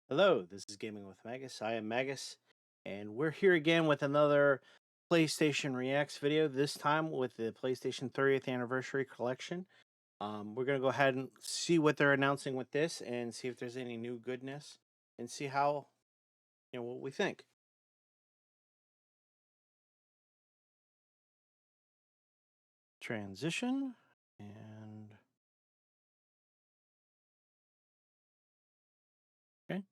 Hello, this is Gaming with Magus. I am Magus, and we're here again with another PlayStation Reacts video, this time with the PlayStation 30th Anniversary Collection. We're going to go ahead and see what they're announcing with this and see if there's any new goodness and see how, what we think. Transition, and... Okay.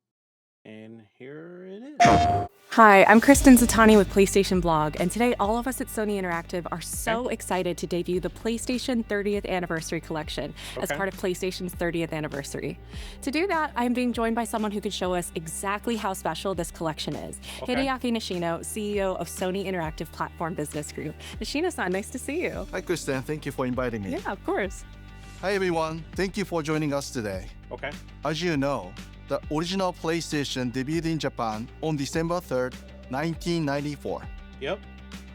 And here it is. Hi, I'm Kristen Zatani with PlayStation Blog, and today all of us at Sony Interactive are so excited to debut the PlayStation 30th Anniversary Collection as part of PlayStation's 30th anniversary. To do that, I'm being joined by someone who can show us exactly how special this collection is. Hideaki Nishino, CEO of Sony Interactive Platform Business Group. Nishino-san, nice to see you. Hi, Kristen. Thank you for inviting me. Yeah, of course. Hi, everyone. Thank you for joining us today. As you know, the original PlayStation debuted in Japan on December 3rd, 1994. Yep.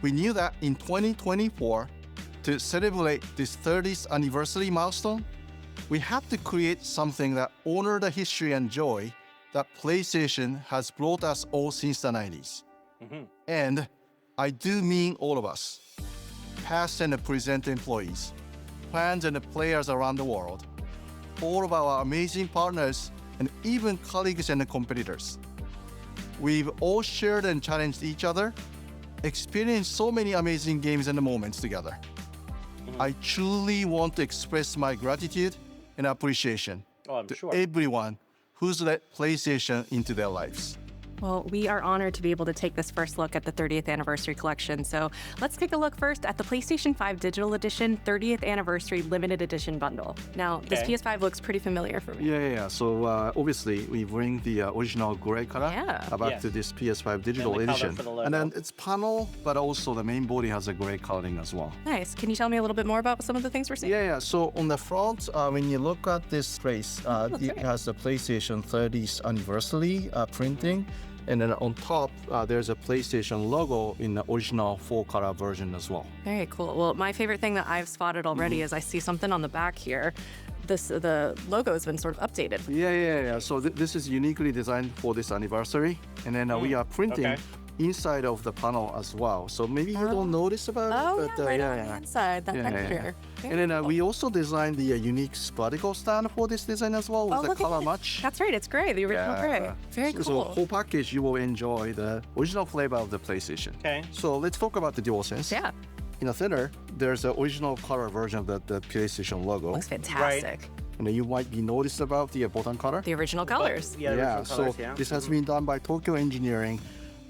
We knew that in 2024, to celebrate this 30th anniversary milestone, we had to create something that honors the history and joy that PlayStation has brought us all since the 90s. And I do mean all of us, past and present employees, fans and players around the world, all of our amazing partners, and even colleagues and competitors. We've all shared and challenged each other, experienced so many amazing games and moments together. I truly want to express my gratitude and appreciation to everyone who's let PlayStation into their lives. Well, we are honored to be able to take this first look at the 30th Anniversary Collection. So let's take a look first at the PlayStation 5 Digital Edition 30th Anniversary Limited Edition bundle. Now, this PS5 looks pretty familiar for me. Yeah. So obviously, we bring the original gray color back to this PS5 Digital Edition. And then it's panel, but also the main body has a gray coloring as well. Nice. Can you tell me a little bit more about some of the things we're seeing? Yeah. So on the front, when you look at this trace, it has the PlayStation 30th Anniversary printing. And then on top, there's a PlayStation logo in the original full-color version as well. Very cool. Well, my favorite thing that I've spotted already is I see something on the back here. The logo has been sort of updated. Yeah. So this is uniquely designed for this anniversary. And then we are printing inside of the panel as well. So maybe you don't notice about it, but right on the inside, that texture. And then we also designed the unique vertical stand for this design as well with the color match. That's right, it's gray, the original gray. Very cool. So whole package, you will enjoy the original flavor of the PlayStation. So let's talk about the DualSense. Yeah. In the center, there's the original color version of the PlayStation logo. Looks fantastic. And then you might be noticed about the button color. The original colors. So this has been done by Tokyo Engineering.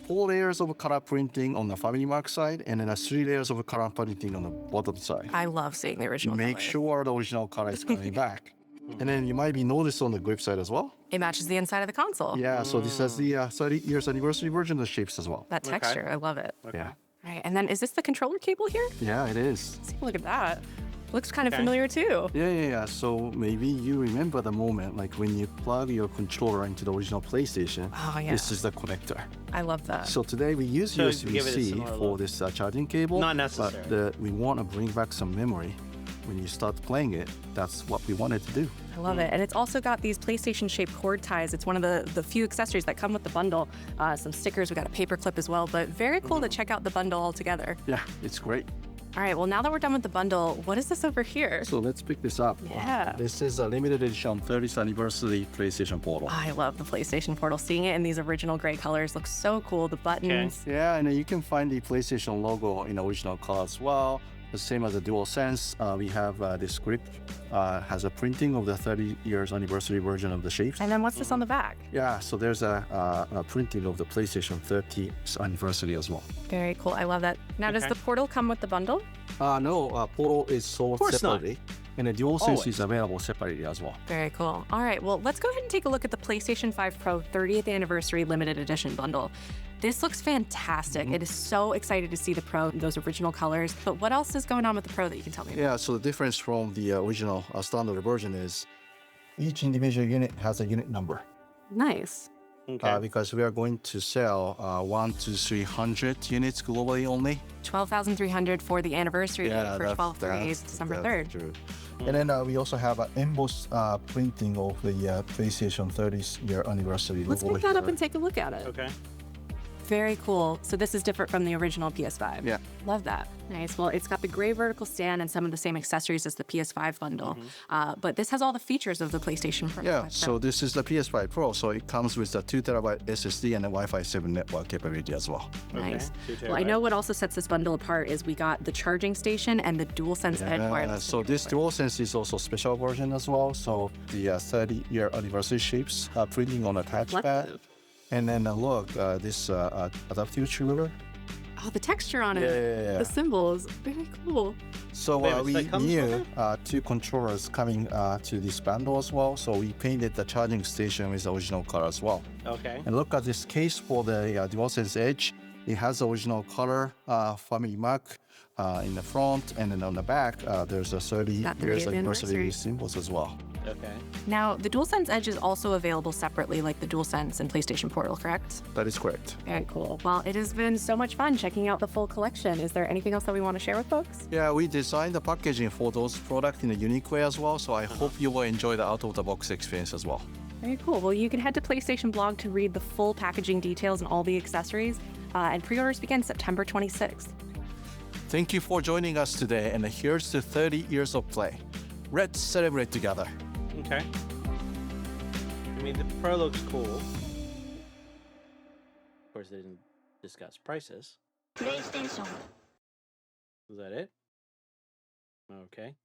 4 layers of color printing on the Family Mark side, and then 3 layers of color printing on the bottom side. I love seeing the original Make colors. sure the original color is coming back. And then you might be noticed on the grip side as well. It matches the inside of the console. Yeah, so this has the 30 years anniversary version of the shapes as well. That texture, I love it. Yeah. All right, and then is this the controller cable here? Yeah, it is. Let's take a look at that. Looks kind of familiar too. Yeah. So maybe you remember the moment like when you plug your controller into the original PlayStation. Oh, yeah. This is the connector. I love that. So today we use USB-C for this charging cable. Not necessary. But we want to bring back some memory. When you start playing it, that's what we wanted to do. I love it. And it's also got these PlayStation-shaped cord ties. It's one of the few accessories that come with the bundle. Some stickers, we got a paper clip as well, but very cool to check out the bundle all together. Yeah, it's great. All right, well, now that we're done with the bundle, what is this over here? So let's pick this up. Yeah. This is a limited edition 30th anniversary PlayStation Portal. I love the PlayStation Portal. Seeing it in these original gray colors looks so cool. The buttons. Yeah, and then you can find the PlayStation logo in original color as well. The same as the DualSense, we have this script has a printing of the 30 years anniversary version of the shapes. And then what's this on the back? Yeah, so there's a printing of the PlayStation 30th anniversary as well. Very cool. I love that. Now, does the Portal come with the bundle? No, Portal is sold separately. And the DualSense is available separately as well. Very cool. All right, well, let's go ahead and take a look at the PlayStation 5 Pro 30th Anniversary Limited Edition bundle. This looks fantastic. It is so excited to see the Pro, those original colors. But what else is going on with the Pro that you can tell me about? Yeah, so the difference from the original standard version is each individual unit has a unit number. Nice. Because we are going to sell 1 to 300 units globally only. 12,300 for the anniversary date for 12/3, December 3rd. True. And then we also have an embossed printing of the PlayStation 30th year anniversary. Let's pick that up and take a look at it. Okay. Very cool. So this is different from the original PS5. Yeah. Love that. Nice. Well, it's got the gray vertical stand and some of the same accessories as the PS5 bundle. But this has all the features of the PlayStation Pro. Yeah, so this is the PS5 Pro. So it comes with the 2TB SSD and a Wi-Fi 7 network capability as well. Nice. Okay. Well, I know what also sets this bundle apart is we got the charging station and the DualSense Edge wireless. So this DualSense is also special version as well. So the 30-year anniversary shapes printing on a touchpad. Reflective. And then look, this adaptive trigger. Oh, the texture on it. Yeah. The symbols. Very cool. So we knew two controllers coming to this bundle as well. So we painted the charging station with the original color as well. Okay. And look at this case for the DualSense Edge. It has the original color family mark in the front, and then on the back, there's a 30 years anniversary symbols as well. Okay. Now, the DualSense Edge is also available separately, like the DualSense and PlayStation Portal, correct? That is correct. Very cool. Well, it has been so much fun checking out the full collection. Is there anything else that we want to share with folks? Yeah, we designed the packaging for those products in a unique way as well, so I hope you will enjoy the out-of-the-box experience as well. Very cool. Well, you can head to PlayStation Blog to read the full packaging details and all the accessories, and pre-orders begin September 26th. Thank you for joining us today, and here's to 30 years of play. Let's celebrate together. Okay. I mean, the Pro looks cool. Of course, they didn't discuss prices. PlayStation. Is that it? Okay.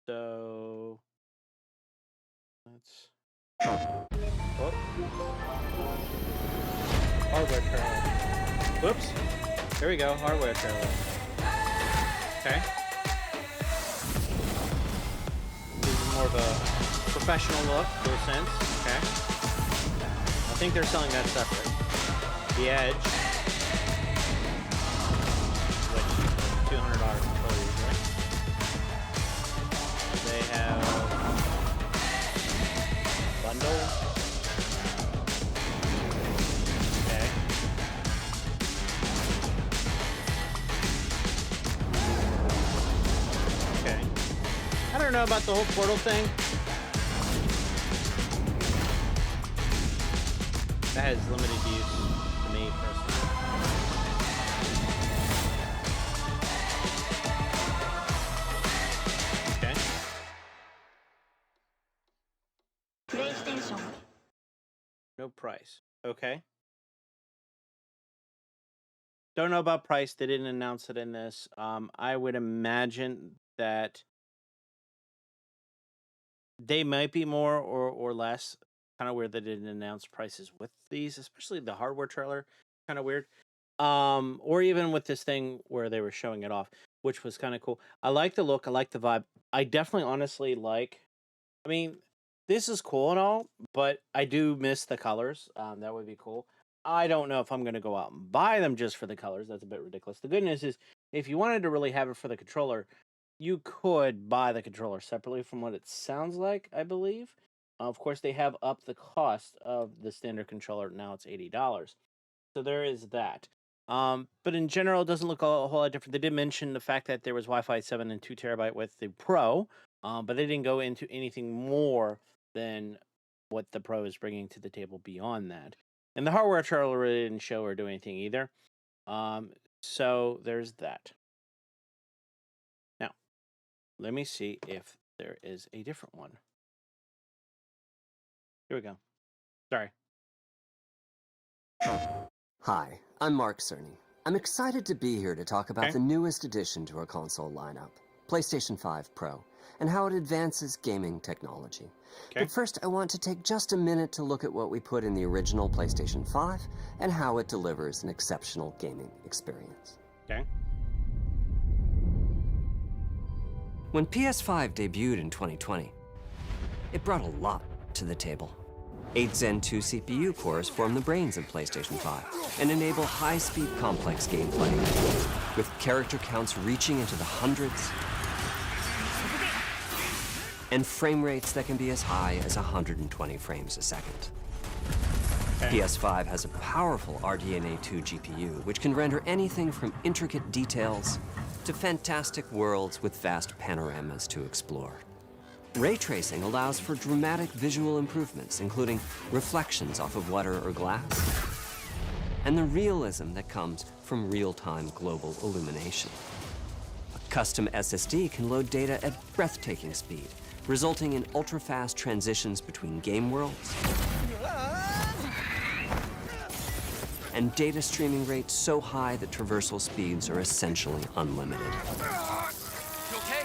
So let's. Oh. Hardware trailer. Whoops. There we go. Hardware trailer. Okay. More of a professional look, DualSense. Okay. I think they're selling that separate. The Edge, which $200 controller usually. They have bundle. Okay. Okay. I don't know about the whole portal thing. That has limited use to me personally. Okay. PlayStation. No price. Okay. Don't know about price. They didn't announce it in this. I would imagine that they might be more or less. Kind of weird they didn't announce prices with these, especially the hardware trailer. Kind of weird. Or even with this thing where they were showing it off, which was kind of cool. I like the look. I like the vibe. I definitely, honestly, like. I mean, this is cool and all, but I do miss the colors. That would be cool. I don't know if I'm going to go out and buy them just for the colors. That's a bit ridiculous. The good news is, if you wanted to really have it for the controller, you could buy the controller separately from what it sounds like, I believe. Of course, they have upped the cost of the standard controller. Now it's $80. So there is that. But in general, it doesn't look a whole lot different. They did mention the fact that there was Wi-Fi 7 and 2 terabyte with the Pro, but they didn't go into anything more than what the Pro is bringing to the table beyond that. And the hardware trailer really didn't show or do anything either. So there's that. Now, let me see if there is a different one. Here we go. Sorry. Hi, I'm Mark Cerny. I'm excited to be here to talk about the newest addition to our console lineup, PlayStation 5 Pro, and how it advances gaming technology. But first, I want to take just a minute to look at what we put in the original PlayStation 5 and how it delivers an exceptional gaming experience. Okay. When PS5 debuted in 2020, it brought a lot to the table. 8 Zen 2 CPU cores form the brains of PlayStation 5 and enable high-speed complex gameplay, with character counts reaching into the hundreds and frame rates that can be as high as 120 frames a second. PS5 has a powerful RDNA 2 GPU, which can render anything from intricate details to fantastic worlds with vast panoramas to explore. Ray tracing allows for dramatic visual improvements, including reflections off of water or glass, and the realism that comes from real-time global illumination. A custom SSD can load data at breathtaking speed, resulting in ultra-fast transitions between game worlds and data streaming rates so high that traversal speeds are essentially unlimited. You okay?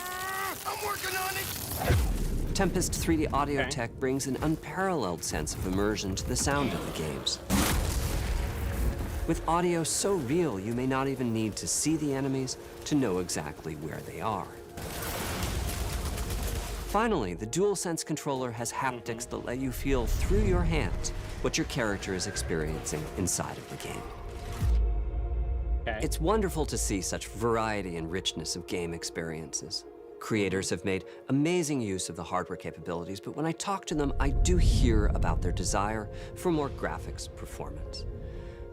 I'm working on it! Tempest 3D audio tech brings an unparalleled sense of immersion to the sound of the games. With audio so real, you may not even need to see the enemies to know exactly where they are. Finally, the DualSense controller has haptics that let you feel through your hands what your character is experiencing inside of the game. It's wonderful to see such variety and richness of game experiences. Creators have made amazing use of the hardware capabilities, but when I talk to them, I do hear about their desire for more graphics performance.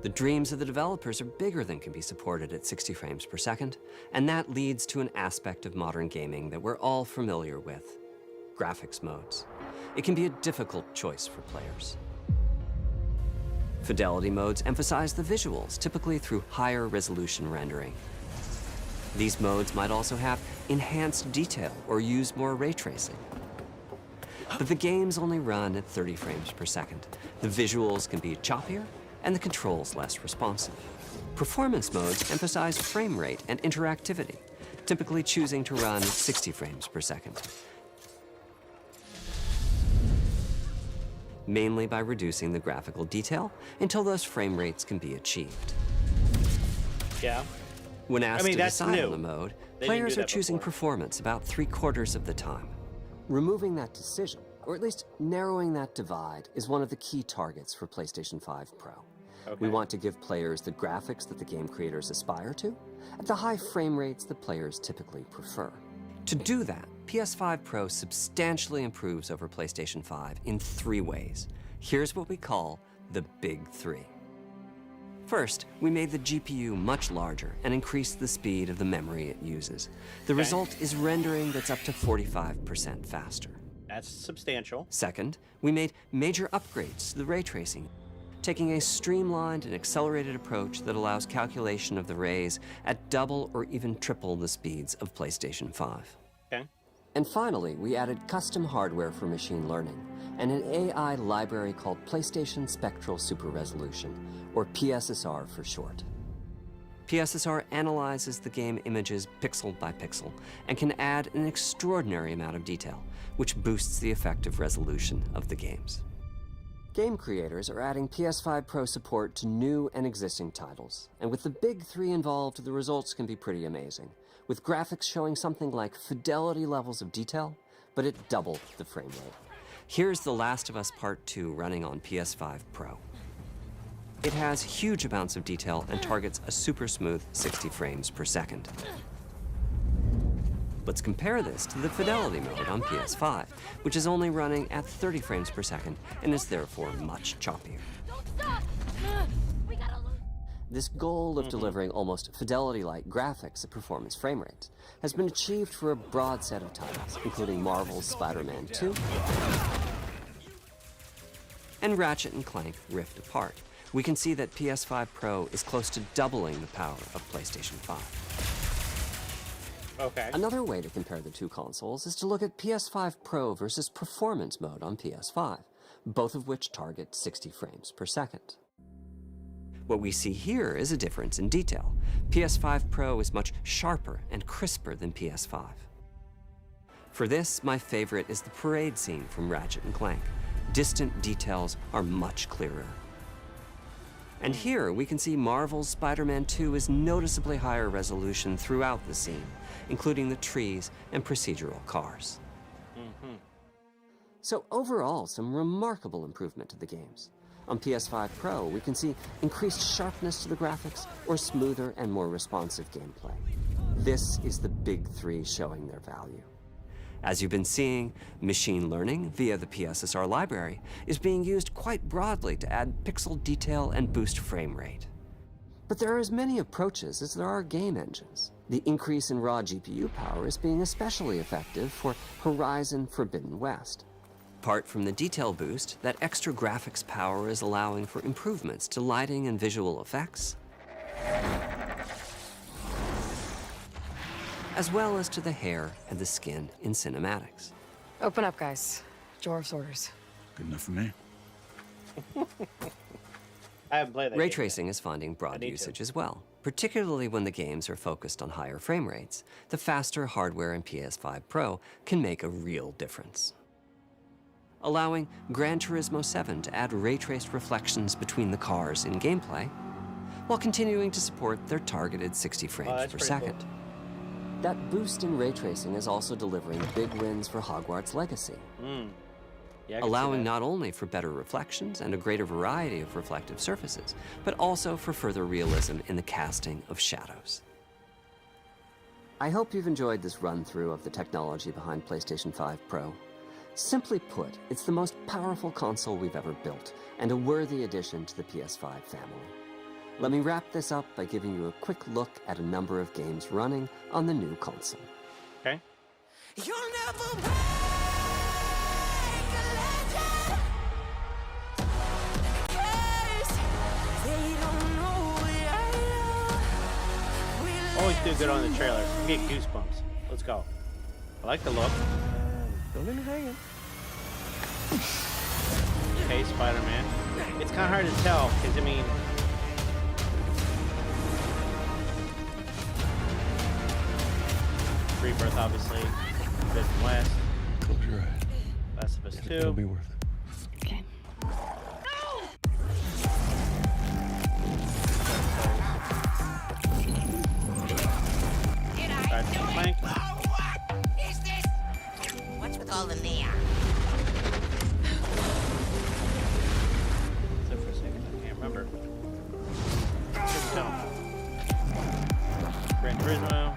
The dreams of the developers are bigger than can be supported at 60 frames per second, and that leads to an aspect of modern gaming that we're all familiar with: graphics modes. It can be a difficult choice for players. Fidelity modes emphasize the visuals, typically through higher resolution rendering. These modes might also have enhanced detail or use more ray tracing. But the games only run at 30 frames per second. The visuals can be choppier and the controls less responsive. Performance modes emphasize frame rate and interactivity, typically choosing to run at 60 frames per second, mainly by reducing the graphical detail until those frame rates can be achieved. Yeah. When asked to that's decide new. on the mode, They didn't players do are that choosing before. performance about 3/4 of the time. Removing that decision, or at least narrowing that divide, is one of the key targets for PlayStation 5 Pro. We want to give players the graphics that the game creators aspire to, at the high frame rates that players typically prefer. To do that, PS5 Pro substantially improves over PlayStation 5 in 3 ways. Here's what we call the Big 3. First, we made the GPU much larger and increased the speed of the memory it uses. The result is rendering that's up to 45% faster. That's substantial. Second, we made major upgrades to the ray tracing, taking a streamlined and accelerated approach that allows calculation of the rays at double or even triple the speeds of PlayStation 5. Okay. And finally, we added custom hardware for machine learning and an AI library called PlayStation Spectral Super Resolution, or PSSR for short. PSSR analyzes the game images pixel by pixel and can add an extraordinary amount of detail, which boosts the effective resolution of the games. Game creators are adding PS5 Pro support to new and existing titles, and with the Big 3 involved, the results can be pretty amazing, with graphics showing something like fidelity levels of detail, but at double the frame rate. Here's The Last of Us Part 2 running on PS5 Pro. It has huge amounts of detail and targets a super smooth 60 frames per second. Let's compare this to the Fidelity mode on PS5, which is only running at 30 frames per second and is therefore much choppier. This goal of delivering almost Fidelity-like graphics at performance frame rates has been achieved for a broad set of titles, including Marvel's Spider-Man 2 and Ratchet & Clank Rift Apart. We can see that PS5 Pro is close to doubling the power of PlayStation 5. Okay. Another way to compare the two consoles is to look at PS5 Pro versus Performance mode on PS5, both of which target 60 frames per second. What we see here is a difference in detail. PS5 Pro is much sharper and crisper than PS5. For this, my favorite is the parade scene from Ratchet & Clank. Distant details are much clearer. And here we can see Marvel's Spider-Man 2 is noticeably higher resolution throughout the scene, including the trees and procedural cars. So overall, some remarkable improvement to the games. On PS5 Pro, we can see increased sharpness to the graphics or smoother and more responsive gameplay. This is the Big 3 showing their value. As you've been seeing, machine learning via the PSSR library is being used quite broadly to add pixel detail and boost frame rate. But there are as many approaches as there are game engines. The increase in raw GPU power is being especially effective for Horizon Forbidden West. Apart from the detail boost, that extra graphics power is allowing for improvements to lighting and visual effects, as well as to the hair and the skin in cinematics. Open up, guys. Jorv's orders. Good enough for me. I haven't played that Ray game tracing yet. is finding broad need to. usage as well, particularly when the games are focused on higher frame rates. The faster hardware in PS5 Pro can make a real difference. Allowing Gran Turismo 7 to add ray-traced reflections between the cars in gameplay, while continuing to support their targeted 60 frames that's per pretty second. cool. That boost in ray tracing is also delivering big wins for Hogwarts Legacy, Yeah, I can see allowing that. not only for better reflections and a greater variety of reflective surfaces, but also for further realism in the casting of shadows. I hope you've enjoyed this run-through of the technology behind PlayStation 5 Pro. Simply put, it's the most powerful console we've ever built, and a worthy addition to the PS5 family. Let me wrap this up by giving you a quick look at a number of games running on the new console. Okay. You'll never Always do good on the trailers. You get goosebumps. Let's go. I like the look. Don't let me hanging. Okay, Spider-Man. It's kind of hard to tell, because, I mean... Rebirth, obviously. Forbidden West. Close your eyes. Last of Us 2. It'll be worth it. Okay. Ratchet and Clank. What is this? What's with all the neon? So for a second, I can't remember. Couldn't tell. Gran Turismo.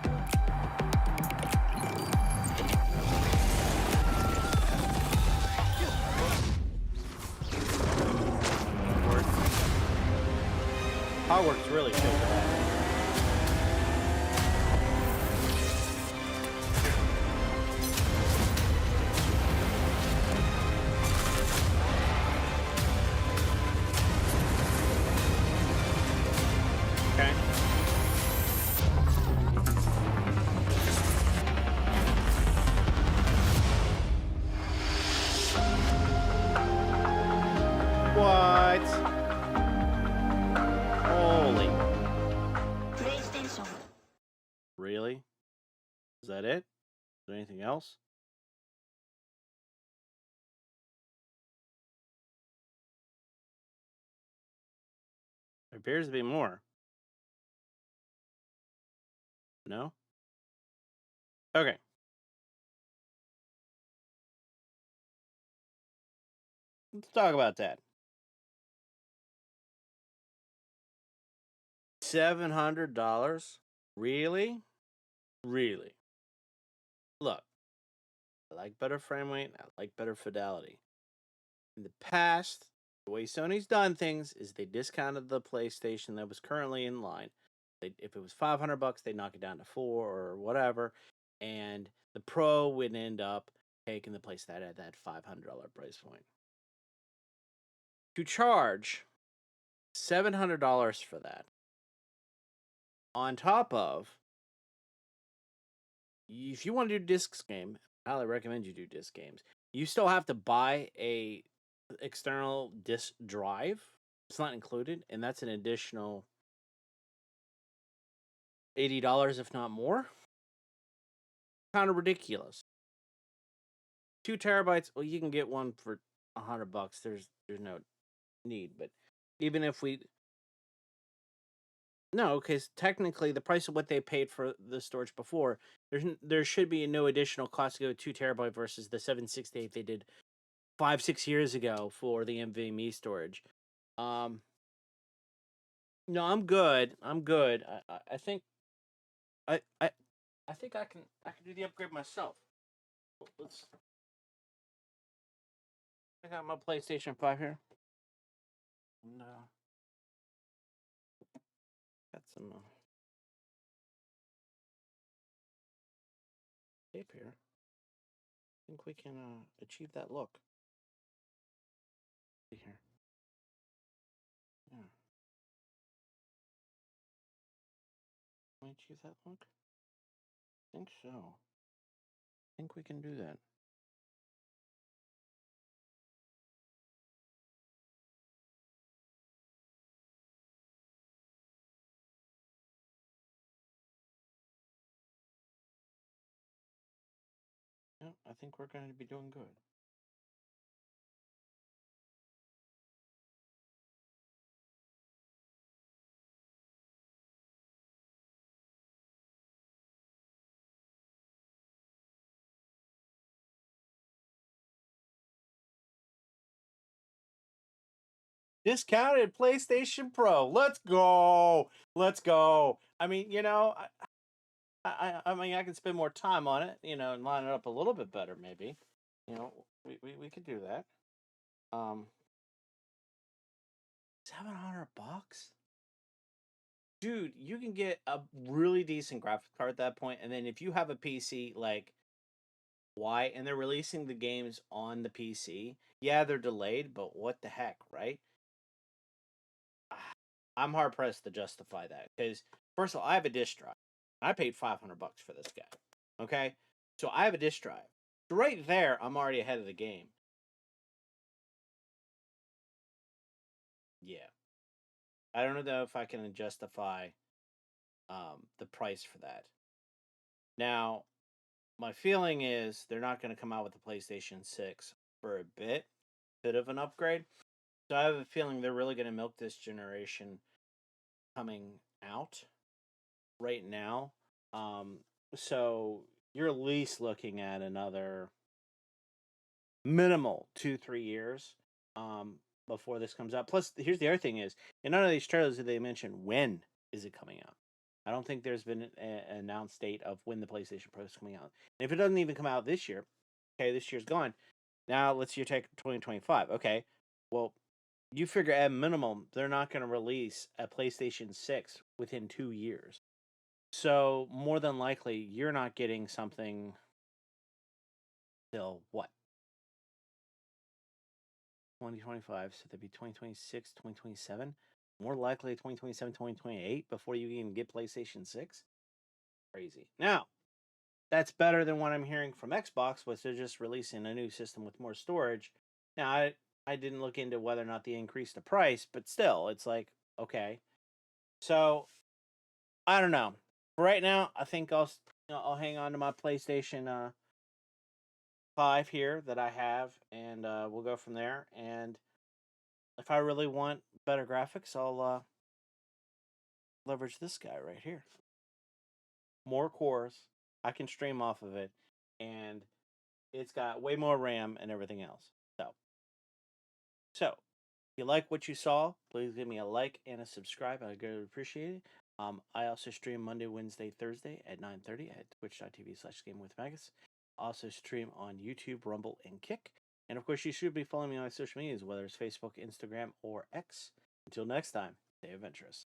Hogwarts really showed that. Okay. What? Holy. PlayStation. Really? Is that it? Is there anything else? There appears to be more. No? Okay. Let's talk about that. $700? Really? Really? Look, I like better frame rate. I like better fidelity. In the past, the way Sony's done things is they discounted the PlayStation that was currently in line. If it was $500, they'd knock it down to $400 or whatever, and the Pro would end up taking the place that at that $500 price point. To charge $700 for that, on top of, if you want to do discs game, I highly recommend you do disc games. You still have to buy a external disc drive. It's not included, and that's an additional $80, if not more. Kind of ridiculous. 2 terabytes. Well, you can get one for $100. There's no need, but even if we no, because technically the price of what they paid for the storage before, there should be no additional cost to go 2 terabyte versus the 768 they did 5-6 years ago for the NVMe storage. No, I'm good. I think I think I can do the upgrade myself. Let's. I got my PlayStation 5 here. No. some tape here. I think we can achieve that look. See here. Yeah. Can we achieve that look? I think so. I think we can do that. Yeah, I think we're going to be doing good. Discounted PlayStation Pro. Let's go. Let's go. I mean, I mean, I can spend more time on it, and line it up a little bit better, maybe. We could do that. 700 bucks, dude. You can get a really decent graphics card at that point, and then if you have a PC like why, and they're releasing the games on the PC, yeah, they're delayed, but what the heck, right? I'm hard pressed to justify that because first of all, I have a disk drive. I paid $500 for this guy. Okay, so I have a disk drive. So right there, I'm already ahead of the game. Yeah, I don't know if I can justify the price for that. Now, my feeling is they're not going to come out with the PlayStation 6 for a bit of an upgrade. So I have a feeling they're really going to milk this generation coming out right now. So you're at least looking at another minimal 2-3 years before this comes out. Plus, here's the other thing: is in none of these trailers did they mention when is it coming out. I don't think there's been an announced date of when the PlayStation Pro is coming out. And if it doesn't even come out this year, okay, this year's gone. Now let's take 2025. Okay, well, you figure at minimum they're not going to release a PlayStation 6 within 2 years. So more than likely, you're not getting something till what? 2025. So that'd be 2026, 2027. More likely 2027, 2028 before you even get PlayStation 6. Crazy. Now, that's better than what I'm hearing from Xbox, which they're just releasing a new system with more storage. Now, I didn't look into whether or not they increased the price, but still, it's like, okay. So, I don't know. For right now, I think I'll hang on to my PlayStation 5 here that I have, and we'll go from there. And if I really want better graphics, I'll leverage this guy right here. More cores, I can stream off of it, and it's got way more RAM and everything else. So if you like what you saw, please give me a like and a subscribe. I'd greatly appreciate it. I also stream Monday, Wednesday, Thursday at 9:30 at twitch.tv/GameWithMagus. Also stream on YouTube, Rumble, and Kick. And of course, you should be following me on my social medias, whether it's Facebook, Instagram, or X. Until next time, stay adventurous.